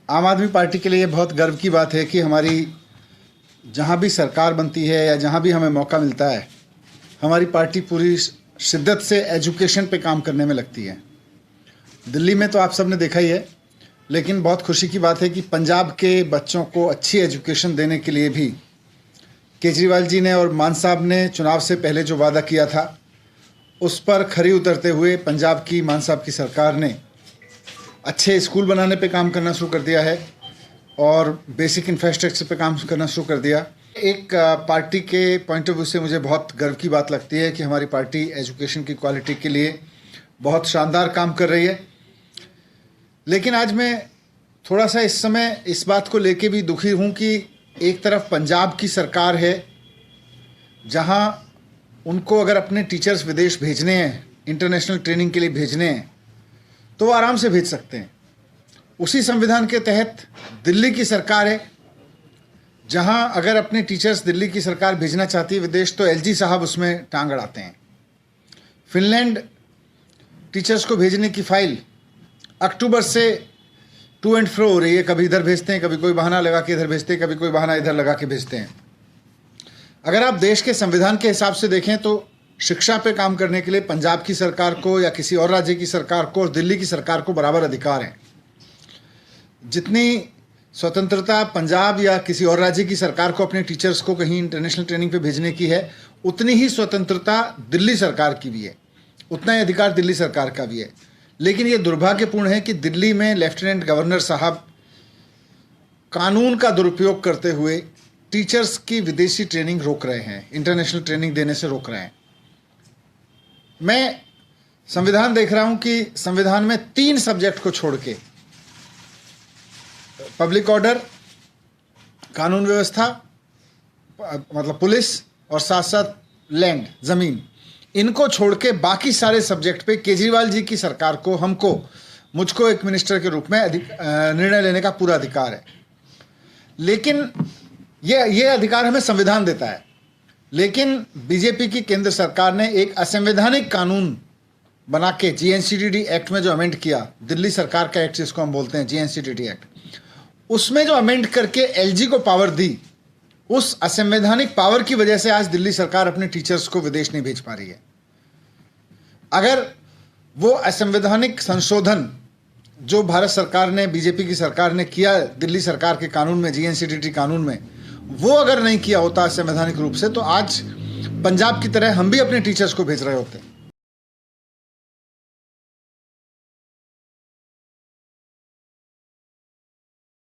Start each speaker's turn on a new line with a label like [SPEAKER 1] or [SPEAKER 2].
[SPEAKER 1] आम आदमी पार्टी के लिए बहुत गर्व की बात है कि हमारी जहाँ भी सरकार बनती है या जहाँ भी हमें मौका मिलता है, हमारी पार्टी पूरी शिद्दत से एजुकेशन पे काम करने में लगती है। दिल्ली में तो आप सब ने देखा ही है, लेकिन बहुत खुशी की बात है कि पंजाब के बच्चों को अच्छी एजुकेशन देने के लिए भी केजरीवाल जी ने और मान साहब ने चुनाव से पहले जो वादा किया था, उस पर खरी उतरते हुए पंजाब की मान साहब की सरकार ने अच्छे स्कूल बनाने पे काम करना शुरू कर दिया है और बेसिक इंफ्रास्ट्रक्चर पे काम करना शुरू कर दिया। एक पार्टी के पॉइंट ऑफ व्यू से मुझे बहुत गर्व की बात लगती है कि हमारी पार्टी एजुकेशन की क्वालिटी के लिए बहुत शानदार काम कर रही है। लेकिन आज मैं थोड़ा सा इस समय इस बात को लेके भी दुखी हूँ कि एक तरफ पंजाब की सरकार है, जहाँ उनको अगर अपने टीचर्स विदेश भेजने हैं, इंटरनेशनल ट्रेनिंग के लिए भेजने हैं, तो वो आराम से भेज सकते हैं। उसी संविधान के तहत दिल्ली की सरकार है, जहाँ अगर अपने टीचर्स दिल्ली की सरकार भेजना चाहती है विदेश, तो एलजी साहब उसमें टांग अड़ाते हैं। फिनलैंड टीचर्स को भेजने की फाइल अक्टूबर से टू एंड फ्रो हो रही है। कभी इधर भेजते हैं, कभी कोई बहाना लगा के इधर भेजते हैं, कभी कोई बहाना इधर लगा के भेजते हैं। अगर आप देश के संविधान के हिसाब से देखें तो शिक्षा पे काम करने के लिए पंजाब की सरकार को या किसी और राज्य की सरकार को और दिल्ली की सरकार को बराबर अधिकार हैं। जितनी स्वतंत्रता पंजाब या किसी और राज्य की सरकार को अपने टीचर्स को कहीं इंटरनेशनल ट्रेनिंग पे भेजने की है, उतनी ही स्वतंत्रता दिल्ली सरकार की भी है, उतना ही अधिकार दिल्ली सरकार का भी है। लेकिन ये दुर्भाग्यपूर्ण है कि दिल्ली में लेफ्टिनेंट गवर्नर साहब कानून का दुरुपयोग करते हुए टीचर्स की विदेशी ट्रेनिंग रोक रहे हैं, इंटरनेशनल ट्रेनिंग देने से रोक रहे हैं। मैं संविधान देख रहा हूं कि संविधान में 3 सब्जेक्ट को छोड़ के पब्लिक ऑर्डर, कानून व्यवस्था मतलब पुलिस, और साथ साथ लैंड, जमीन, इनको छोड़ के बाकी सारे सब्जेक्ट पे केजरीवाल जी की सरकार को, मुझको एक मिनिस्टर के रूप में निर्णय लेने का पूरा अधिकार है। लेकिन ये अधिकार हमें संविधान देता है। लेकिन बीजेपी की केंद्र सरकार ने एक असंवैधानिक कानून बना के जीएनसीडीटी एक्ट में जो अमेंड किया, दिल्ली सरकार का एक्ट जिसको हम बोलते हैं जीएनसीडीटी एक्ट, उसमें जो अमेंड करके एलजी को पावर दी, उस असंवैधानिक पावर की वजह से आज दिल्ली सरकार अपने टीचर्स को विदेश नहीं भेज पा रही है। अगर वो असंवैधानिक संशोधन जो भारत सरकार ने, बीजेपी की सरकार ने किया दिल्ली सरकार के कानून में, जीएनसीडीटी कानून में, वो अगर नहीं किया होता संवैधानिक रूप से, तो आज पंजाब की तरह हम भी अपने टीचर्स को भेज रहे होते।